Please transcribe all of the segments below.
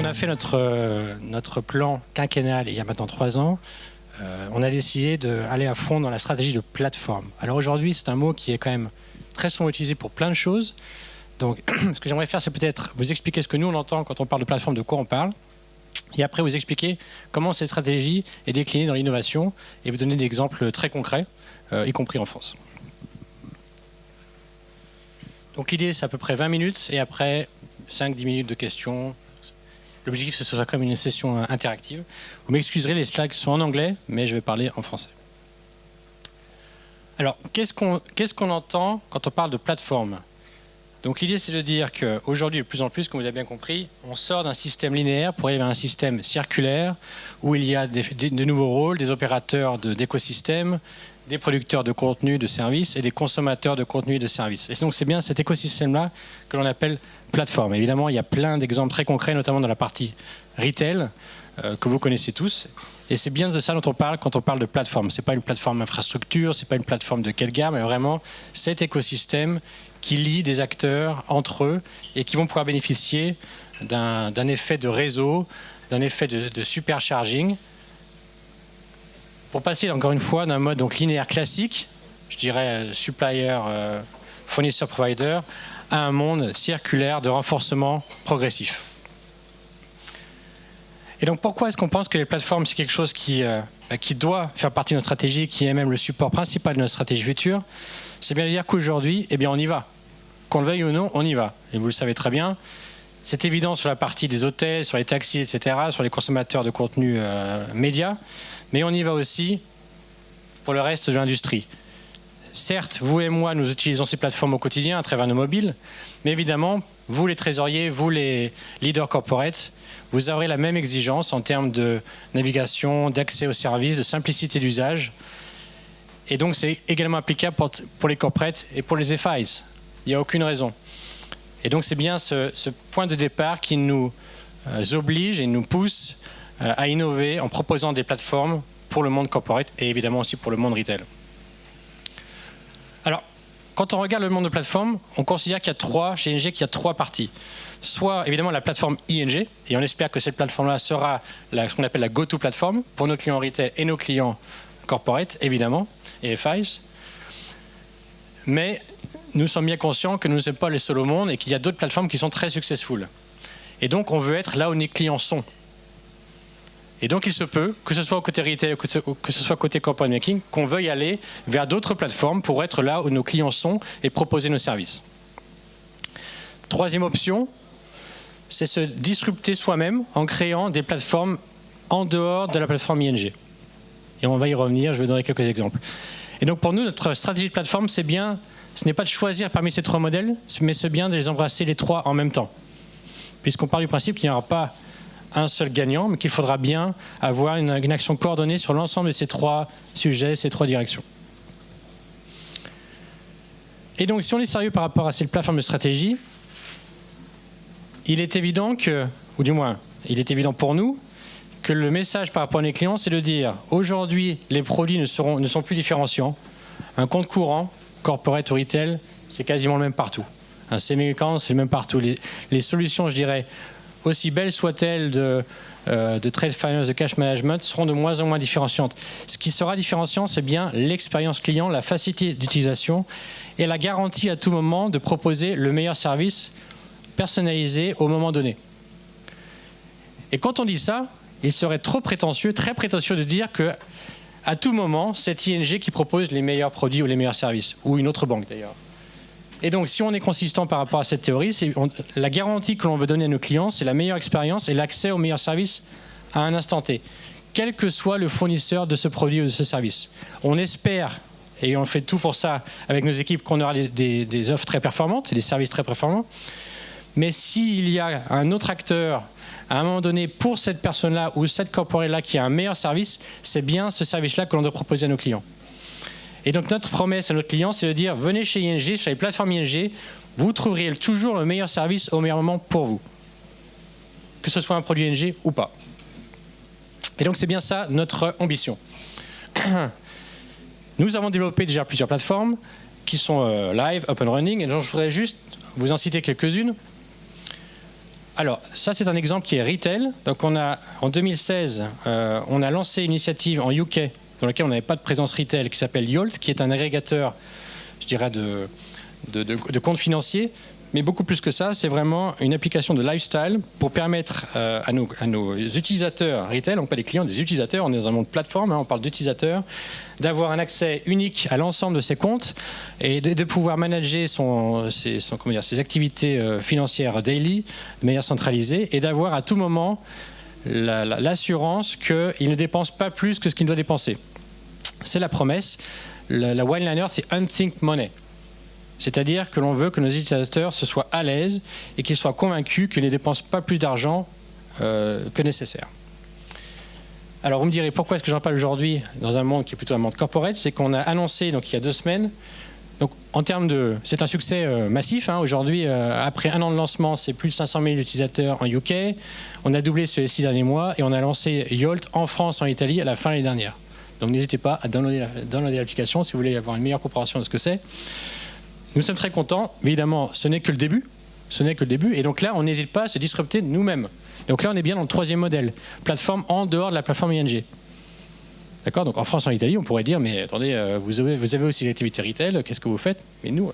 on a fait notre plan quinquennal il y a maintenant 3 ans, on a décidé d'aller à fond dans la stratégie de plateforme. Alors aujourd'hui, c'est un mot qui est quand même très souvent utilisé pour plein de choses. Donc, ce que j'aimerais faire, c'est peut-être vous expliquer ce que nous, on entend quand on parle de plateforme, de quoi on parle. Et après, vous expliquer comment cette stratégie est déclinée dans l'innovation et vous donner des exemples très concrets, y compris en France. Donc l'idée, c'est à peu près 20 minutes et après 5-10 minutes de questions. L'objectif, c'est que ce soit comme une session interactive. Vous m'excuserez, les slides sont en anglais, mais je vais parler en français. Alors, qu'est-ce qu'on entend quand on parle de plateforme ? Donc l'idée, c'est de dire qu'aujourd'hui, de plus en plus, comme vous avez bien compris, on sort d'un système linéaire pour aller vers un système circulaire où il y a de nouveaux rôles, des opérateurs d'écosystèmes, des producteurs de contenu, de services et des consommateurs de contenu et de services. Et donc c'est bien cet écosystème-là que l'on appelle plateforme. Évidemment, il y a plein d'exemples très concrets, notamment dans la partie retail, que vous connaissez tous. Et c'est bien de ça dont on parle quand on parle de plateforme. Ce n'est pas une plateforme infrastructure, ce n'est pas une plateforme de quelle gamme, mais vraiment cet écosystème qui lie des acteurs entre eux et qui vont pouvoir bénéficier d'un effet de réseau, d'un effet de supercharging, pour passer encore une fois d'un mode donc linéaire classique, je dirais supplier, fournisseur, provider, à un monde circulaire de renforcement progressif. Et donc pourquoi est-ce qu'on pense que les plateformes c'est quelque chose qui doit faire partie de notre stratégie, qui est même le support principal de notre stratégie future? C'est bien de dire qu'aujourd'hui, eh bien on y va. Qu'on le veuille ou non, on y va. Et vous le savez très bien, c'est évident sur la partie des hôtels, sur les taxis, etc., sur les consommateurs de contenu médias, mais on y va aussi pour le reste de l'industrie. Certes, vous et moi, nous utilisons ces plateformes au quotidien à travers nos mobiles, mais évidemment, vous les trésoriers, vous les leaders corporate, vous aurez la même exigence en termes de navigation, d'accès aux services, de simplicité d'usage. Et donc, c'est également applicable pour les corporates et pour les FIs. Il n'y a aucune raison. Et donc, c'est bien ce point de départ qui nous oblige et nous pousse à innover en proposant des plateformes pour le monde corporate et évidemment aussi pour le monde retail. Alors, quand on regarde le monde de plateforme, on considère chez ING qu'il y a 3 parties. Soit évidemment la plateforme ING, et on espère que cette plateforme-là sera ce qu'on appelle la go-to plateforme pour nos clients retail et nos clients corporate, évidemment, et FIs. Mais nous sommes bien conscients que nous ne sommes pas les seuls au monde et qu'il y a d'autres plateformes qui sont très successful. Et donc, on veut être là où nos clients sont. Et donc, il se peut, que ce soit au côté retail ou que ce soit côté corporate banking, qu'on veuille aller vers d'autres plateformes pour être là où nos clients sont et proposer nos services. Troisième option, c'est se disrupter soi-même en créant des plateformes en dehors de la plateforme ING. Et on va y revenir, je vais donner quelques exemples. Et donc, pour nous, notre stratégie de plateforme, ce n'est pas de choisir parmi ces 3 modèles, mais c'est bien de les embrasser les 3 en même temps. Puisqu'on part du principe qu'il n'y aura pas un seul gagnant, mais qu'il faudra bien avoir une action coordonnée sur l'ensemble de ces 3 sujets, ces 3 directions. Et donc, si on est sérieux par rapport à cette plateforme de stratégie, il est évident ou du moins, il est évident pour nous, que le message par rapport à nos clients, c'est de dire, aujourd'hui, les produits ne sont plus différenciants. Un compte courant, corporate ou retail, c'est quasiment le même partout. Un semi-account, c'est le même partout. Les solutions, je dirais, aussi belles soient-elles de trade finance, de cash management, seront de moins en moins différenciantes. Ce qui sera différenciant, c'est bien l'expérience client, la facilité d'utilisation et la garantie à tout moment de proposer le meilleur service personnalisé au moment donné. Et quand on dit ça, il serait trop prétentieux, très prétentieux de dire qu'à tout moment, c'est ING qui propose les meilleurs produits ou les meilleurs services, ou une autre banque d'ailleurs. Et donc, si on est consistant par rapport à cette théorie, la garantie que l'on veut donner à nos clients, c'est la meilleure expérience et l'accès aux meilleurs services à un instant T, quel que soit le fournisseur de ce produit ou de ce service. On espère, et on fait tout pour ça avec nos équipes, qu'on aura des offres très performantes et des services très performants. Mais s'il y a un autre acteur, à un moment donné, pour cette personne-là ou cette corporate-là qui a un meilleur service, c'est bien ce service-là que l'on doit proposer à nos clients. Et donc notre promesse à notre client, c'est de dire, venez chez ING, sur les plateformes ING, vous trouverez toujours le meilleur service au meilleur moment pour vous. Que ce soit un produit ING ou pas. Et donc c'est bien ça notre ambition. Nous avons développé déjà plusieurs plateformes qui sont live, up and running, et donc je voudrais juste vous en citer quelques-unes. Alors, ça, c'est un exemple qui est retail. Donc, en 2016, on a lancé une initiative en UK dans laquelle on n'avait pas de présence retail qui s'appelle Yolt, qui est un agrégateur, je dirais, de comptes financiers. Mais beaucoup plus que ça, c'est vraiment une application de lifestyle pour permettre à nos utilisateurs retail, on pas des clients, des utilisateurs, on est dans un monde plateforme, on parle d'utilisateurs, d'avoir un accès unique à l'ensemble de ses comptes et de pouvoir manager ses activités financières daily de manière centralisée et d'avoir à tout moment l'assurance qu'il ne dépense pas plus que ce qu'il doit dépenser. C'est la promesse. La one-liner, c'est Unthink Money. C'est-à-dire que l'on veut que nos utilisateurs se soient à l'aise et qu'ils soient convaincus qu'ils ne dépensent pas plus d'argent que nécessaire. Alors vous me direz, pourquoi est-ce que j'en parle aujourd'hui dans un monde qui est plutôt un monde corporate? C'est qu'on a annoncé donc, il y a 2 semaines, donc, c'est un succès massif. Aujourd'hui, après 1 an de lancement, c'est plus de 500 000 utilisateurs en UK. On a doublé sur les 6 derniers mois et on a lancé Yolt en France, en Italie à la fin de l'année dernière. Donc n'hésitez pas à downloader l'application si vous voulez avoir une meilleure compréhension de ce que c'est. Nous sommes très contents. Évidemment, ce n'est que le début. Et donc là, on n'hésite pas à se disrupter nous-mêmes. Donc là, on est bien dans le 3e modèle. Plateforme en dehors de la plateforme ING. D'accord? Donc en France, en Italie, on pourrait dire, mais attendez, vous avez aussi l'activité retail, qu'est-ce que vous faites? Mais nous,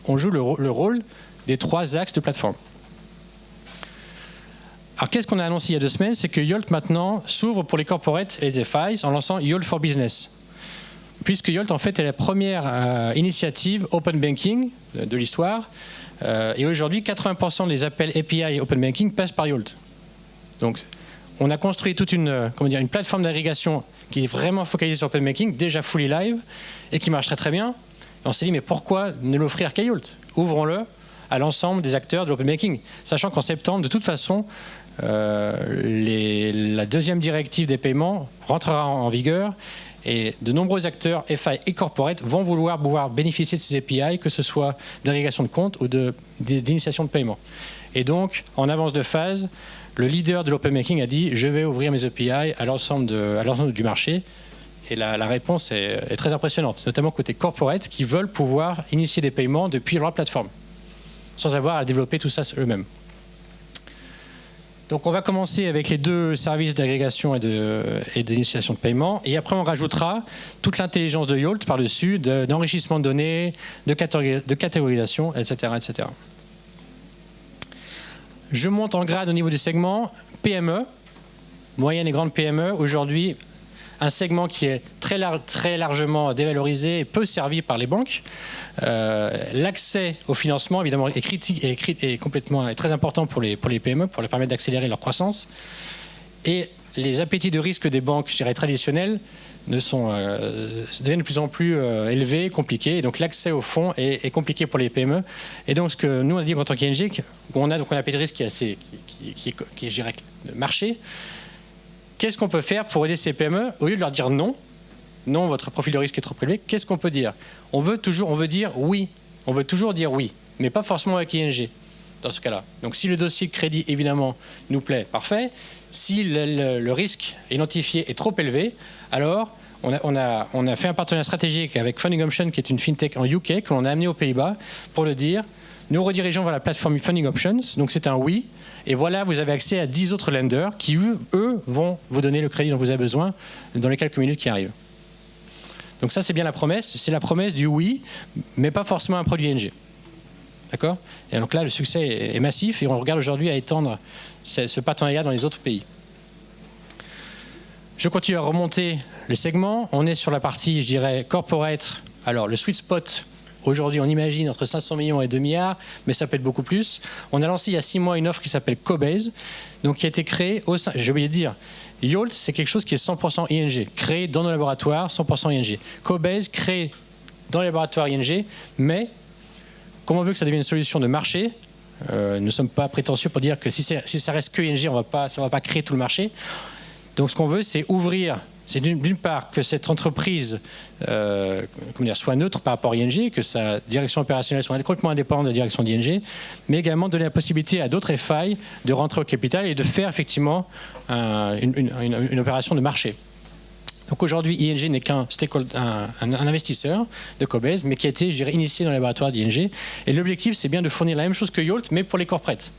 on joue le rôle des 3 axes de plateforme. Alors qu'est-ce qu'on a annoncé il y a 2 semaines? C'est que Yolt maintenant s'ouvre pour les corporates et les FIs en lançant Yolt for Business. Puisque Yolt, en fait, est la première initiative Open Banking de l'histoire. Et aujourd'hui, 80% des appels API Open Banking passent par Yolt. Donc, on a construit toute une plateforme d'agrégation qui est vraiment focalisée sur Open Banking, déjà fully live, et qui marche très très bien. Et on s'est dit, mais pourquoi ne l'offrir qu'à Yolt? Ouvrons-le à l'ensemble des acteurs de l'Open Banking. Sachant qu'en septembre, de toute façon, la 2e directive des paiements rentrera en vigueur. Et de nombreux acteurs, FI et corporate, vont pouvoir bénéficier de ces API, que ce soit d'agrégation de comptes ou d'initiation de paiement. Et donc, en avance de phase, le leader de l'open banking a dit « je vais ouvrir mes API à l'ensemble du marché ». Et la réponse est très impressionnante, notamment côté corporate, qui veulent pouvoir initier des paiements depuis leur plateforme, sans avoir à développer tout ça eux-mêmes. Donc on va commencer avec les 2 services d'agrégation et d'initiation de paiement. Et après, on rajoutera toute l'intelligence de Yolt par-dessus, d'enrichissement de données, de catégorisation, etc., etc. Je monte en grade au niveau du segment PME, moyenne et grande PME. Aujourd'hui, un segment qui est très largement dévalorisé et peu servi par les banques. L'accès au financement, évidemment, est critique et est très important pour les PME, pour leur permettre d'accélérer leur croissance. Et les appétits de risque des banques, je dirais, traditionnelles, deviennent de plus en plus élevés, compliqués. Et donc l'accès au fonds est compliqué pour les PME. Et donc ce que nous on a dit en tant qu'ING, on a donc un appétit de risque qui est je dirais, marché. Qu'est-ce qu'on peut faire pour aider ces PME? Au lieu de leur dire non, votre profil de risque est trop élevé, qu'est-ce qu'on peut dire? On veut dire oui. On veut toujours dire oui, mais pas forcément avec ING dans ce cas-là. Donc si le dossier de crédit, évidemment, nous plaît, parfait. Si le risque identifié est trop élevé, alors on a fait un partenariat stratégique avec Funding Options, qui est une fintech en UK, que l'on a amené aux Pays-Bas, pour le dire. Nous redirigeons vers la plateforme Funding Options, donc c'est un oui. Et voilà, vous avez accès à 10 autres lenders qui, eux, vont vous donner le crédit dont vous avez besoin dans les quelques minutes qui arrivent. Donc ça, c'est bien la promesse. C'est la promesse du oui, mais pas forcément un produit ING. D'accord? Et donc là, le succès est massif et on regarde aujourd'hui à étendre ce partenariat dans les autres pays. Je continue à remonter les segments. On est sur la partie, je dirais, corporate. Alors, le sweet spot, aujourd'hui, on imagine entre 500 millions et 2 milliards, mais ça peut être beaucoup plus. On a lancé il y a 6 mois une offre qui s'appelle Cobase, donc qui a été créée au sein, j'ai oublié de dire, Yolt, c'est quelque chose qui est 100% ING, créé dans nos laboratoires, 100% ING. Cobase, créé dans les laboratoires ING, mais comme on veut que ça devienne une solution de marché, nous ne sommes pas prétentieux pour dire que si ça reste que ING, ça ne va pas créer tout le marché. Donc ce qu'on veut, c'est ouvrir, c'est d'une part que cette entreprise soit neutre par rapport à ING, que sa direction opérationnelle soit complètement indépendante de la direction d'ING, mais également donner la possibilité à d'autres FI de rentrer au capital et de faire effectivement une opération de marché. Donc aujourd'hui, ING n'est qu'un investisseur de Cobase, mais qui a été, je dirais, initié dans le laboratoire d'ING. Et l'objectif, c'est bien de fournir la même chose que Yolt, mais pour les corporates.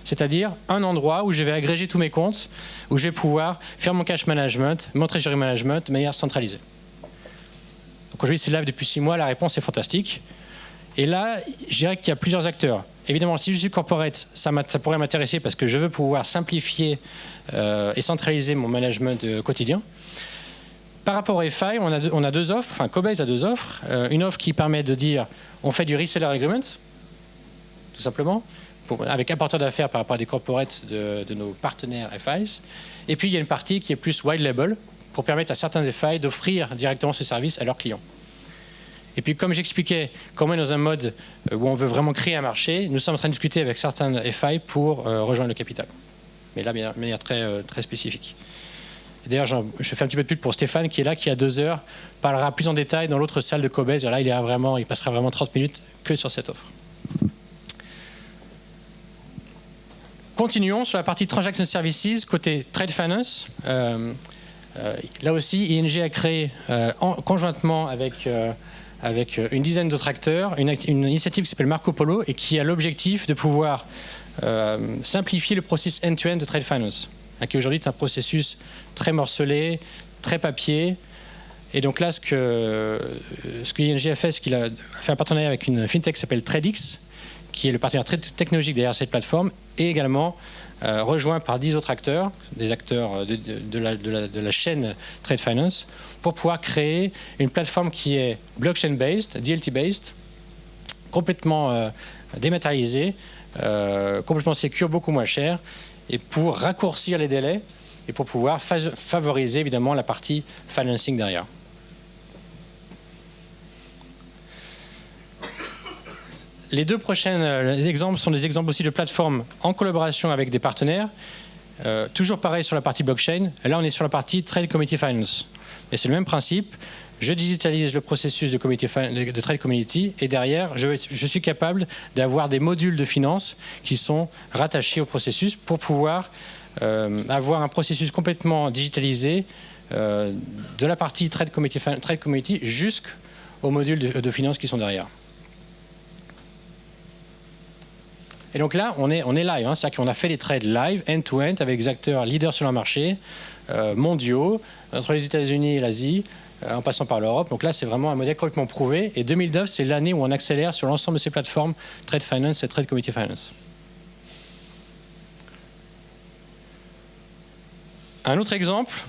c'est-à-dire un endroit où je vais agréger tous mes comptes, où je vais pouvoir faire mon cash management, mon treasury management de manière centralisée. Donc aujourd'hui, c'est live depuis 6 mois, la réponse est fantastique. Et là, je dirais qu'il y a plusieurs acteurs. Évidemment, si je suis corporate, ça pourrait m'intéresser parce que je veux pouvoir simplifier et centraliser mon management quotidien. Par rapport au FI, on a 2 offres, enfin Cobase a 2 offres. Une offre qui permet de dire on fait du reseller agreement, tout simplement, avec un porteur d'affaires par rapport à des corporates de nos partenaires FIs. Et puis il y a une partie qui est plus white label pour permettre à certains FI d'offrir directement ce service à leurs clients. Et puis, comme j'expliquais, comme on est dans un mode où on veut vraiment créer un marché, nous sommes en train de discuter avec certains FI pour rejoindre le capital. Mais là, de manière très spécifique. D'ailleurs, je fais un petit peu de pub pour Stéphane, qui est là, qui à 2 heures parlera plus en détail dans l'autre salle de Cobase. Et là, il passera vraiment 30 minutes que sur cette offre. Continuons sur la partie Transaction Services, côté Trade Finance. Là aussi, ING a créé conjointement avec une dizaine d'autres acteurs, une initiative qui s'appelle Marco Polo et qui a l'objectif de pouvoir simplifier le processus end-to-end de Trade Finance, qui aujourd'hui est un processus très morcelé, très papier. Et donc là, ce que ING a fait, c'est qu'il a fait un partenariat avec une fintech qui s'appelle TradeX, qui est le partenaire très technologique derrière cette plateforme, et également rejoint par 10 autres acteurs, des acteurs de la chaîne Trade Finance, pour pouvoir créer une plateforme qui est blockchain-based, DLT-based, complètement dématérialisée, complètement sécure, beaucoup moins chère, et pour raccourcir les délais et pour pouvoir favoriser évidemment la partie financing derrière. Les 2 prochains exemples sont des exemples aussi de plateformes en collaboration avec des partenaires. Toujours pareil sur la partie blockchain. Là, on est sur la partie Trade Community Finance. Et c'est le même principe. Je digitalise le processus de Trade Community et derrière, je suis capable d'avoir des modules de finance qui sont rattachés au processus pour pouvoir avoir un processus complètement digitalisé de la partie Trade Community jusqu'aux modules de finance qui sont derrière. Et donc là, on est live, c'est-à-dire qu'on a fait les trades live, end-to-end, avec des acteurs leaders sur le marché, mondiaux, entre les États-Unis et l'Asie, en passant par l'Europe. Donc là, c'est vraiment un modèle complètement prouvé. Et 2009, c'est l'année où on accélère sur l'ensemble de ces plateformes, Trade Finance et Trade Community Finance. Un autre exemple,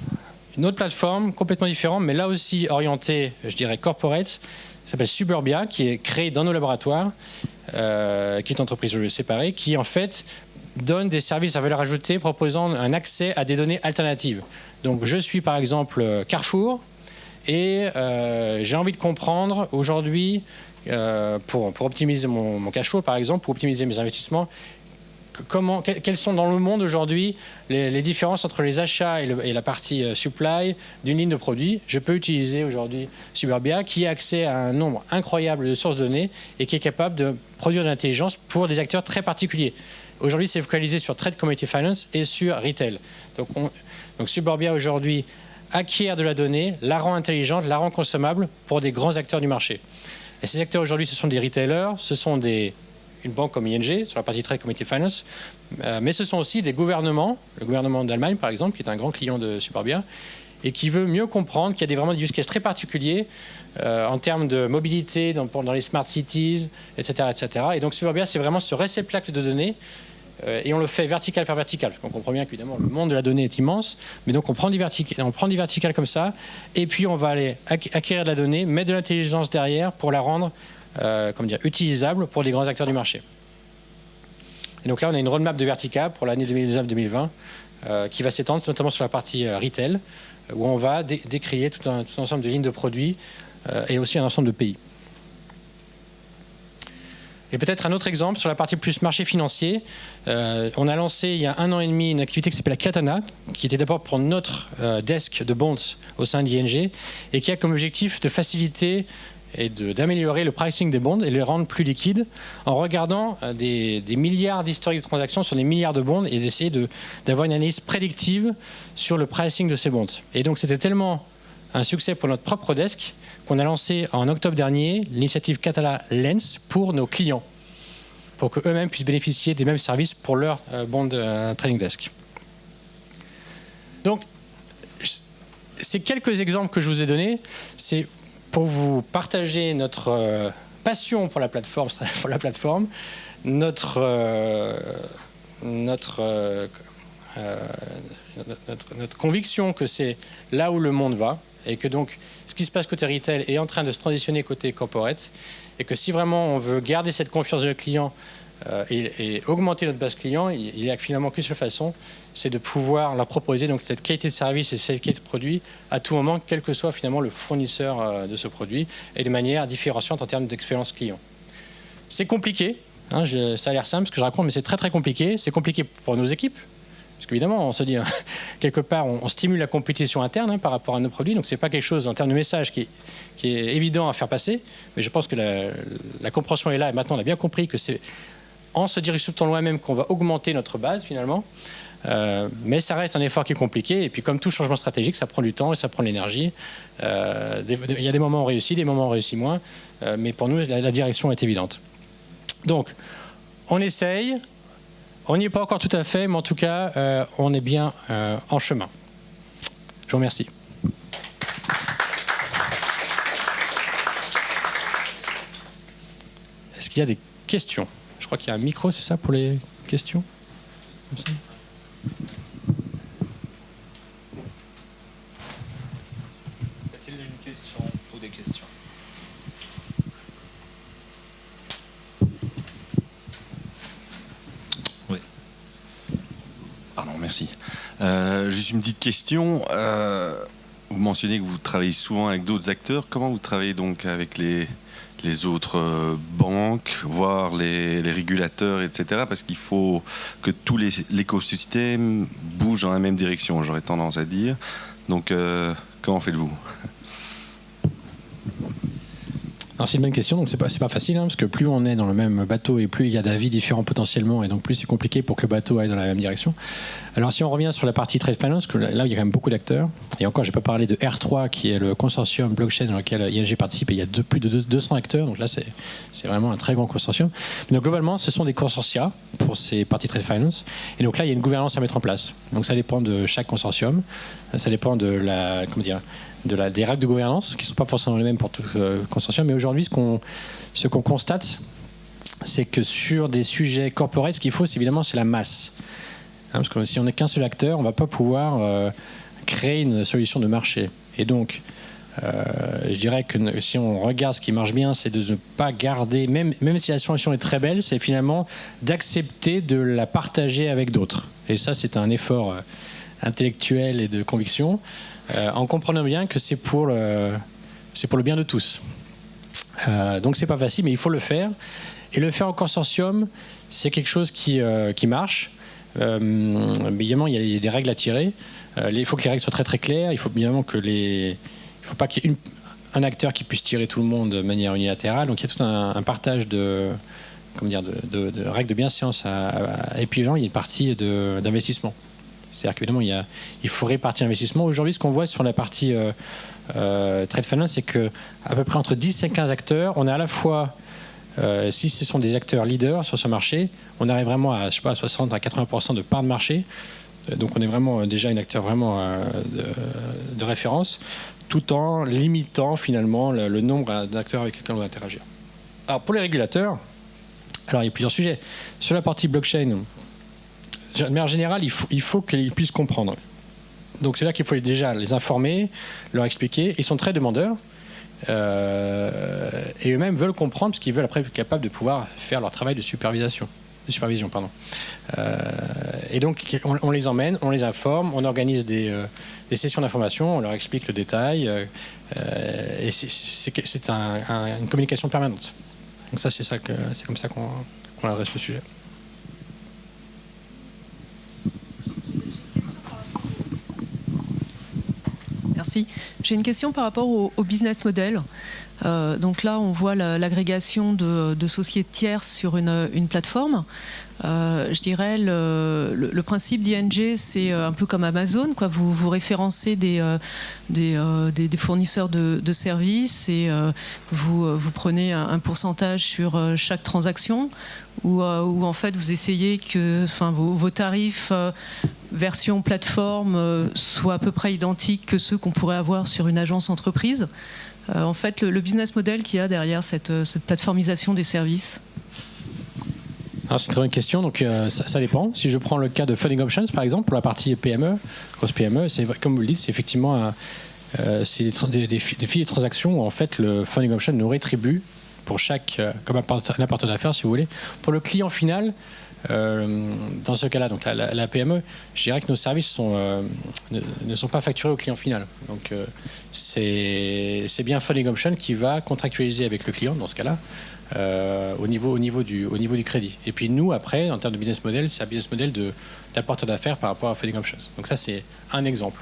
une autre plateforme complètement différente, mais là aussi orientée, je dirais, corporate, s'appelle Suburbia, qui est créée dans nos laboratoires, qui est une entreprise séparée, qui en fait donne des services à valeur ajoutée proposant un accès à des données alternatives. Donc je suis par exemple Carrefour et j'ai envie de comprendre aujourd'hui, pour optimiser mon cash flow par exemple, pour optimiser mes investissements, quelles sont dans le monde aujourd'hui les différences entre les achats et la partie supply d'une ligne de produits. Je peux utiliser aujourd'hui Suburbia qui a accès à un nombre incroyable de sources de données et qui est capable de produire de l'intelligence pour des acteurs très particuliers. Aujourd'hui, c'est focalisé sur Trade Community Finance et sur Retail. Donc Suburbia aujourd'hui acquiert de la donnée, la rend intelligente, la rend consommable pour des grands acteurs du marché. Et ces acteurs aujourd'hui, ce sont des retailers, ce sont une banque comme ING, sur la partie Trade Community Finance, mais ce sont aussi des gouvernements, le gouvernement d'Allemagne par exemple, qui est un grand client de Suburbia, et qui veut mieux comprendre qu'il y a vraiment des use cases très particuliers en termes de mobilité dans les smart cities, etc., etc. Et donc Suburbia, c'est vraiment ce réceptacle de données, et on le fait vertical par vertical. On comprend bien qu'évidemment, le monde de la donnée est immense, mais donc on prend des verticales comme ça, et puis on va aller acquérir de la donnée, mettre de l'intelligence derrière pour la rendre utilisable pour les grands acteurs du marché. Et donc là, on a une roadmap de vertical pour l'année 2019-2020 qui va s'étendre notamment sur la partie retail, où on va décrier tout un ensemble de lignes de produits et aussi un ensemble de pays. Et peut-être un autre exemple sur la partie plus marché financier. On a lancé il y a 1 an et demi une activité qui s'appelle Katana, qui était d'abord pour notre desk de bonds au sein d'ING et qui a comme objectif de faciliter et d'améliorer le pricing des bonds et les rendre plus liquides en regardant des milliards d'historiques de transactions sur des milliards de bonds et d'essayer d'avoir une analyse prédictive sur le pricing de ces bonds. Et donc c'était tellement un succès pour notre propre desk qu'on a lancé en octobre dernier l'initiative Catala Lens pour nos clients. pour qu'eux-mêmes puissent bénéficier des mêmes services pour leur bond trading desk. Donc, ces quelques exemples que je vous ai donnés, c'est pour vous partager notre passion pour la plateforme, notre conviction que c'est là où le monde va et que donc ce qui se passe côté retail est en train de se transitionner côté corporate et que si vraiment on veut garder cette confiance de notre client et augmenter notre base client, il n'y a finalement qu'une seule façon, c'est de pouvoir leur proposer donc cette qualité de service et cette qualité de produit à tout moment, quel que soit finalement le fournisseur de ce produit et de manière différenciante en termes d'expérience client. C'est compliqué, hein, ça a l'air simple ce que je raconte, mais c'est très très compliqué. C'est compliqué pour nos équipes, parce qu'évidemment on se dit, quelque part on stimule la compétition interne par rapport à nos produits, donc c'est pas quelque chose en termes de message qui est évident à faire passer, mais je pense que la compréhension est là et maintenant on a bien compris que c'est en se disruptant loin-même qu'on va augmenter notre base finalement, mais ça reste un effort qui est compliqué et puis comme tout changement stratégique ça prend du temps et ça prend de l'énergie. Il y a des moments où on réussit, des moments où on réussit moins, mais pour nous la direction est évidente. Donc on essaye, on n'y est pas encore tout à fait, mais en tout cas on est bien en chemin. Je vous remercie. Est-ce qu'il y a des questions ? Je crois qu'il y a un micro, c'est ça, pour les questions ? Y a-t-il une question ou des questions ? Oui. Pardon, merci. Juste une petite question. Vous mentionnez que vous travaillez souvent avec d'autres acteurs. Comment vous travaillez donc avec les autres banques, voire les régulateurs, etc. Parce qu'il faut que tout l'écosystème bouge dans la même direction, j'aurais tendance à dire. Donc, comment faites-vous ? Alors c'est une bonne question, donc c'est pas facile, parce que plus on est dans le même bateau et plus il y a d'avis différents potentiellement, et donc plus c'est compliqué pour que le bateau aille dans la même direction. Alors si on revient sur la partie trade finance, que là il y a quand même beaucoup d'acteurs, et encore j'ai pas parlé de R3 qui est le consortium blockchain dans lequel ING participe, et il y a plus de 200 acteurs, donc là c'est vraiment un très grand consortium. Mais donc globalement ce sont des consortia pour ces parties trade finance, et donc là il y a une gouvernance à mettre en place. Donc ça dépend de chaque consortium, ça dépend de des règles de gouvernance qui ne sont pas forcément les mêmes pour tout consortium. Mais aujourd'hui, ce qu'on constate, c'est que sur des sujets corporate, ce qu'il faut, c'est la masse. Parce que si on n'est qu'un seul acteur, on ne va pas pouvoir créer une solution de marché. Et donc, je dirais que si on regarde ce qui marche bien, c'est de ne pas garder, même si la solution est très belle, c'est finalement d'accepter de la partager avec d'autres. Et ça, c'est un effort intellectuel et de conviction. En comprenant bien que c'est pour le bien de tous. Donc c'est pas facile, mais il faut le faire. Et le faire en consortium, c'est quelque chose qui marche. Évidemment, il y a des règles à tirer. Il faut que les règles soient très très claires. Il faut évidemment il faut pas qu'il y ait un acteur qui puisse tirer tout le monde de manière unilatérale. Donc il y a tout un partage de règles de bienséance. Et puis évidemment, il y a une partie d'investissement. C'est-à-dire qu'évidemment, il faut répartir l'investissement. Aujourd'hui, ce qu'on voit sur la partie trade finance, c'est qu'à peu près entre 10 et 15 acteurs, on a à la fois, si ce sont des acteurs leaders sur ce marché, on arrive vraiment à 60 à 80% de part de marché. Donc on est vraiment déjà un acteur vraiment de référence, tout en limitant finalement le nombre d'acteurs avec lesquels on va interagir. Alors pour les régulateurs, alors il y a plusieurs sujets. Sur la partie blockchain, de manière générale, il faut qu'ils puissent comprendre. Donc c'est là qu'il faut déjà les informer, leur expliquer. Ils sont très demandeurs et eux-mêmes veulent comprendre parce qu'ils veulent après être capables de pouvoir faire leur travail de supervision. Et donc on les emmène, on les informe, on organise des sessions d'information, on leur explique le détail et c'est une communication permanente. Donc ça c'est comme ça qu'on adresse le sujet. Merci. J'ai une question par rapport au business model. Donc là, on voit l'agrégation de sociétés tierces sur une plateforme. Je dirais le principe d'ING, c'est un peu comme Amazon, quoi. Vous référencez des fournisseurs de services et vous prenez un pourcentage sur chaque transaction, où en fait vous essayez que vos tarifs version plateforme soient à peu près identiques que ceux qu'on pourrait avoir sur une agence entreprise. En fait, le business model qu'il y a derrière cette plateformisation des services. Alors, c'est une très bonne question. Donc, ça dépend. Si je prends le cas de Funding Options, par exemple, pour la partie PME, grosse PME, c'est, comme vous le dites, c'est effectivement c'est des filets de transactions où en fait le Funding Option nous rétribue pour chaque, comme un apporteur d'affaires, si vous voulez. Pour le client final, dans ce cas-là, donc la PME, je dirais que nos services ne sont pas facturés au client final. Donc c'est bien Funding Option qui va contractualiser avec le client dans ce cas-là au niveau du crédit. Et puis nous, après, en termes de business model, c'est un business model d'apporteur d'affaires par rapport à Funding Options. Donc ça, c'est un exemple.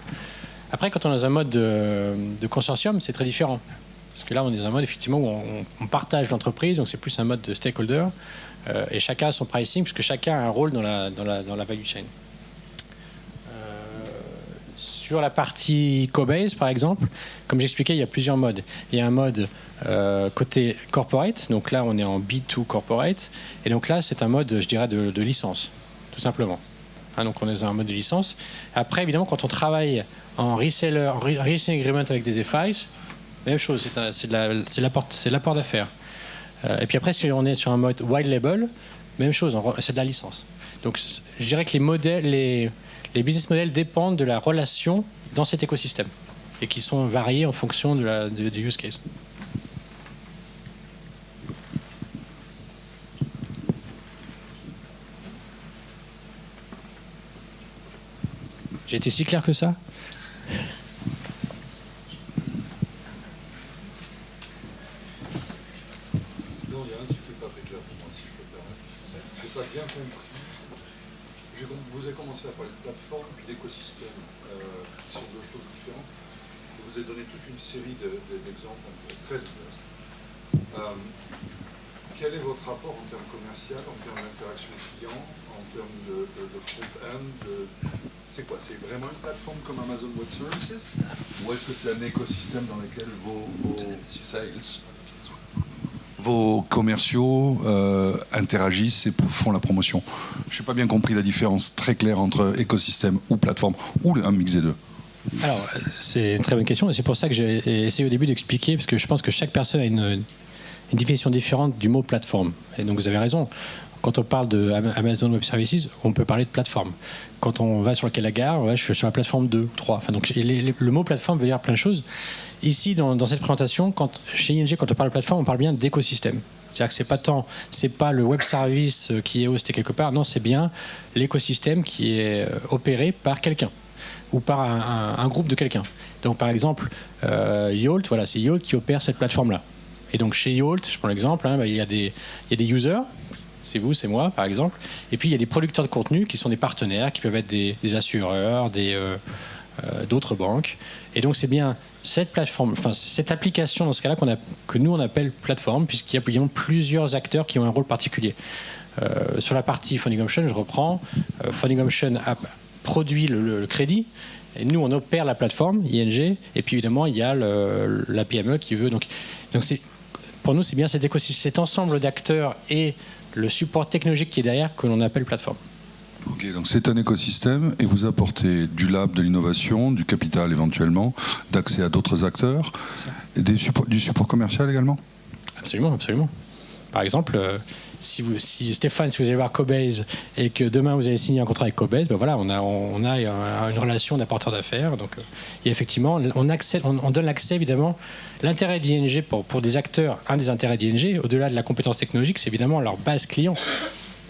Après, quand on est dans un mode de consortium, c'est très différent. Parce que là, on est dans un mode effectivement où on partage l'entreprise, donc c'est plus un mode de stakeholder. Et chacun a son pricing, puisque chacun a un rôle dans la value chain. Sur la partie Cobase, par exemple, comme j'expliquais, il y a plusieurs modes. Il y a un mode côté corporate, donc là on est en B2 corporate, et donc là c'est un mode, je dirais, de licence, tout simplement. Donc on est dans un mode de licence. Après, évidemment, quand on travaille en reseller, reselling agreement avec des FIs, même chose, c'est l'apport d'affaires. Et puis après, si on est sur un mode white label, même chose, c'est de la licence. Donc je dirais que les business models dépendent de la relation dans cet écosystème et qui sont variés en fonction du use case. J'ai été si clair que ça ? Bien compris. Vous avez commencé à parler de plateforme puis d'écosystème, qui sont deux choses différentes. Et vous avez donné toute une série d'exemples très intéressants. Quel est votre rapport en termes commercial, en termes d'interaction client, en termes de front-end C'est quoi? C'est vraiment une plateforme comme Amazon Web Services? Ou est-ce que c'est un écosystème dans lequel vos commerciaux interagissent et font la promotion? Je n'ai pas bien compris la différence très claire entre écosystème ou plateforme, ou un mix des deux. Alors, c'est une très bonne question, et c'est pour ça que j'ai essayé au début d'expliquer, parce que je pense que chaque personne a une définition différente du mot plateforme. Et donc vous avez raison, quand on parle de Amazon Web Services, on peut parler de plateforme. Quand on va sur le quai de la gare, je suis sur la plateforme 2, 3. Enfin, donc, le mot plateforme veut dire plein de choses. Ici, dans cette présentation, chez ING, quand on parle de plateforme, on parle bien d'écosystème. C'est-à-dire que c'est pas le web service qui est hosté quelque part, non, c'est bien l'écosystème qui est opéré par quelqu'un ou par un groupe de quelqu'un. Donc par exemple, Yolt, voilà, c'est Yolt qui opère cette plateforme-là. Et donc chez Yolt, je prends l'exemple, il y a des users, c'est vous, c'est moi par exemple, et puis il y a des producteurs de contenu qui sont des partenaires, qui peuvent être des assureurs, d'autres banques. Et donc c'est bien cette plateforme, enfin cette application dans ce cas-là que nous on appelle plateforme, puisqu'il y a plusieurs acteurs qui ont un rôle particulier. Sur la partie Funding Option, je reprends, Funding Option a produit le crédit, et nous on opère la plateforme ING, et puis évidemment il y a la PME qui veut. Donc pour nous c'est bien cet écosystème, cet ensemble d'acteurs et le support technologique qui est derrière que l'on appelle plateforme. Ok, donc c'est un écosystème et vous apportez du lab, de l'innovation, du capital éventuellement, d'accès à d'autres acteurs, et du support commercial également? Absolument, absolument. Par exemple, Stéphane, si vous allez voir Cobase et que demain vous allez signer un contrat avec Cobase, ben voilà, on a une relation d'apporteur d'affaires. Donc, et effectivement, on donne l'accès évidemment. L'intérêt d'ING pour des acteurs, un des intérêts d'ING, au-delà de la compétence technologique, c'est évidemment leur base client,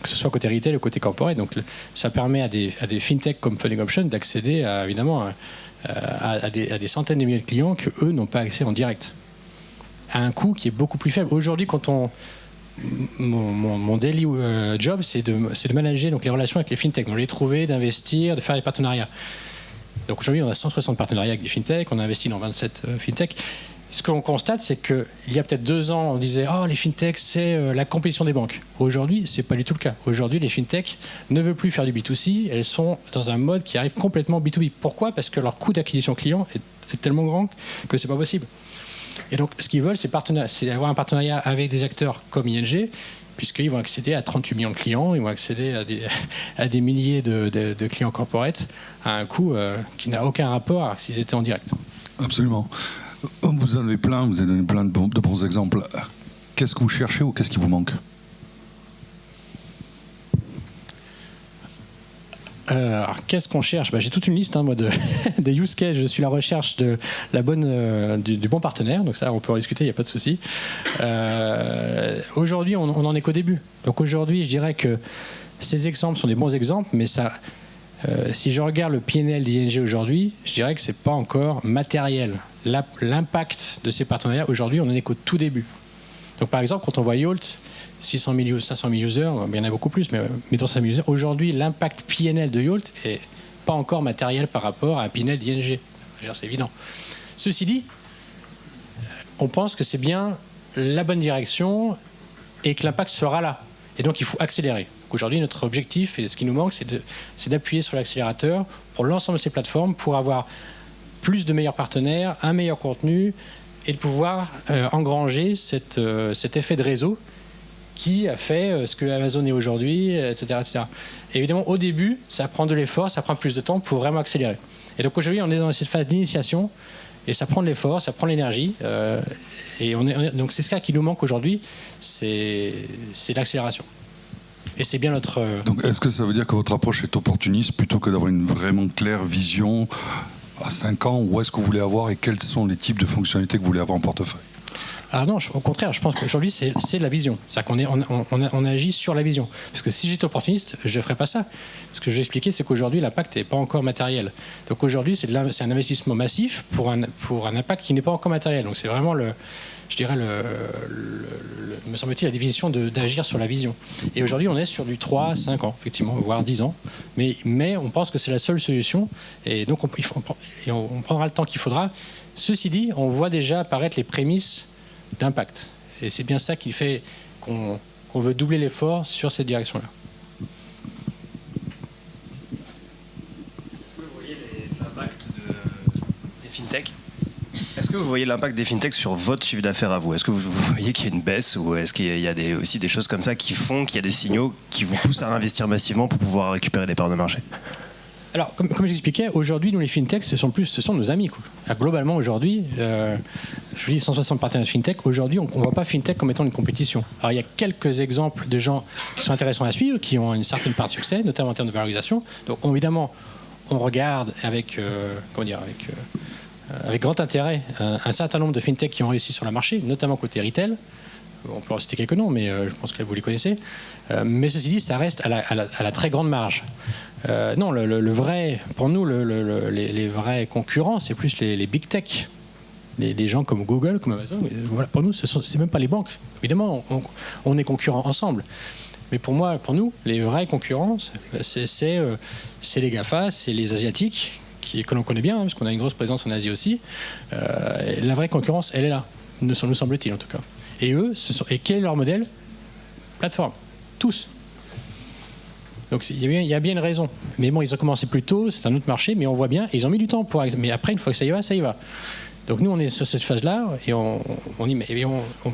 que ce soit côté retail ou côté corporate. Donc ça permet à des fintech comme Funding Option d'accéder évidemment à des centaines de milliers de clients qu'eux n'ont pas accès en direct, à un coût qui est beaucoup plus faible. Aujourd'hui, mon daily job, c'est de manager donc les relations avec les fintech, de les trouver, d'investir, de faire des partenariats. Donc aujourd'hui, on a 160 partenariats avec des fintech, on a investi dans 27 fintech. ce que l'on constate, c'est qu'il y a peut-être 2 ans, on disait « Oh, les fintechs, c'est la compétition des banques ». Aujourd'hui, ce n'est pas du tout le cas. Aujourd'hui, les fintechs ne veulent plus faire du B2C. Elles sont dans un mode qui arrive complètement B2B. Pourquoi ? Parce que leur coût d'acquisition client est tellement grand que ce n'est pas possible. Et donc, ce qu'ils veulent, c'est avoir un partenariat avec des acteurs comme ING, puisqu'ils vont accéder à 38 millions de clients, ils vont accéder à des milliers de clients corporate à un coût qui n'a aucun rapport s'ils étaient en direct. Absolument. Vous avez donné plein de bons exemples. Qu'est-ce que vous cherchez ou qu'est-ce qui vous manque ? Alors, qu'est-ce qu'on cherche ? J'ai toute une liste moi, de use cases. Je suis à la recherche de du bon partenaire. Donc ça, on peut en discuter, il n'y a pas de souci. Aujourd'hui, on n'en est qu'au début. Donc aujourd'hui, je dirais que ces exemples sont des bons exemples, mais ça, si je regarde le PNL d'ING aujourd'hui, je dirais que ce n'est pas encore matériel. L'impact de ces partenariats, aujourd'hui, on n'en est qu'au tout début. Donc par exemple, quand on voit Yolt, 500 000 users, il y en a beaucoup plus, mais mettons 500 000 users. Aujourd'hui, l'impact PNL de Yolt n'est pas encore matériel par rapport à un PNL d'ING. C'est évident. Ceci dit, on pense que c'est bien la bonne direction et que l'impact sera là. Et donc, il faut accélérer. Aujourd'hui, notre objectif, et ce qui nous manque, c'est d'appuyer sur l'accélérateur pour l'ensemble de ces plateformes, pour avoir plus de meilleurs partenaires, un meilleur contenu, et de pouvoir engranger cet effet de réseau qui a fait ce que Amazon est aujourd'hui, etc., etc. Et évidemment, au début, ça prend de l'effort, ça prend plus de temps pour vraiment accélérer. Et donc aujourd'hui, on est dans cette phase d'initiation, et ça prend de l'effort, ça prend de l'énergie. Donc c'est ce qui nous manque aujourd'hui, c'est l'accélération. Et c'est bien notre... Donc est-ce que ça veut dire que votre approche est opportuniste plutôt que d'avoir une vraiment claire vision à 5 ans, où est-ce que vous voulez avoir et quels sont les types de fonctionnalités que vous voulez avoir en portefeuille ? Alors non, au contraire, je pense qu'aujourd'hui, c'est la vision. C'est-à-dire qu'on agit sur la vision. Parce que si j'étais opportuniste, je ne ferais pas ça. Ce que je vais expliquer, c'est qu'aujourd'hui, l'impact n'est pas encore matériel. Donc aujourd'hui, c'est un investissement massif pour un impact qui n'est pas encore matériel. Donc c'est vraiment, me semble-t-il, la définition d'agir sur la vision. Et aujourd'hui, on est sur du 3 à 5 ans, effectivement, voire 10 ans. Mais on pense que c'est la seule solution. Et donc, on prendra le temps qu'il faudra. Ceci dit, on voit déjà apparaître les prémices d'impact. Et c'est bien ça qui fait qu'on veut doubler l'effort sur cette direction-là. Est-ce que vous voyez l'impact des fintechs ? Est-ce que vous voyez l'impact des fintechs sur votre chiffre d'affaires à vous ? Est-ce que vous voyez qu'il y a une baisse ou est-ce qu'il y a aussi des choses comme ça qui font qu'il y a des signaux qui vous poussent à investir massivement pour pouvoir récupérer des parts de marché ? Alors, comme j'expliquais, aujourd'hui, nous, les fintechs, ce sont nos amis. Globalement, aujourd'hui, je vous dis 160 partenaires de fintech. Aujourd'hui, on ne voit pas fintech comme étant une compétition. Alors, il y a quelques exemples de gens qui sont intéressants à suivre, qui ont une certaine part de succès, notamment en termes de valorisation. Donc, évidemment, on regarde avec grand intérêt un certain nombre de fintechs qui ont réussi sur le marché, notamment côté retail. On peut en citer quelques noms, mais je pense que vous les connaissez. Mais ceci dit, ça reste à la très grande marge. Non, le vrai, pour nous, les vrais concurrents, c'est plus les big tech, les gens comme Google, comme Amazon. Voilà, pour nous, c'est même pas les banques. Évidemment, on est concurrents ensemble. Mais pour nous, les vrais concurrents, c'est les GAFA, c'est les Asiatiques, que l'on connaît bien, parce qu'on a une grosse présence en Asie aussi. La vraie concurrence, elle est là, nous semble-t-il en tout cas. Et eux, et quel est leur modèle ? Plateforme. Tous. Donc il y a bien une raison. Mais bon, ils ont commencé plus tôt, c'est un autre marché, mais on voit bien, ils ont mis du temps mais après, une fois que ça y va. Donc nous, on est sur cette phase-là, et on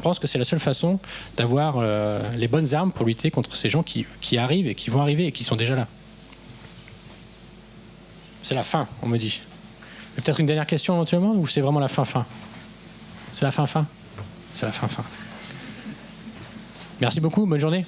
pense que c'est la seule façon d'avoir les bonnes armes pour lutter contre ces gens qui arrivent et qui vont arriver et qui sont déjà là. C'est la fin, on me dit. Peut-être une dernière question éventuellement, ou c'est vraiment la fin ? C'est la fin ? C'est la fin. Merci beaucoup, bonne journée.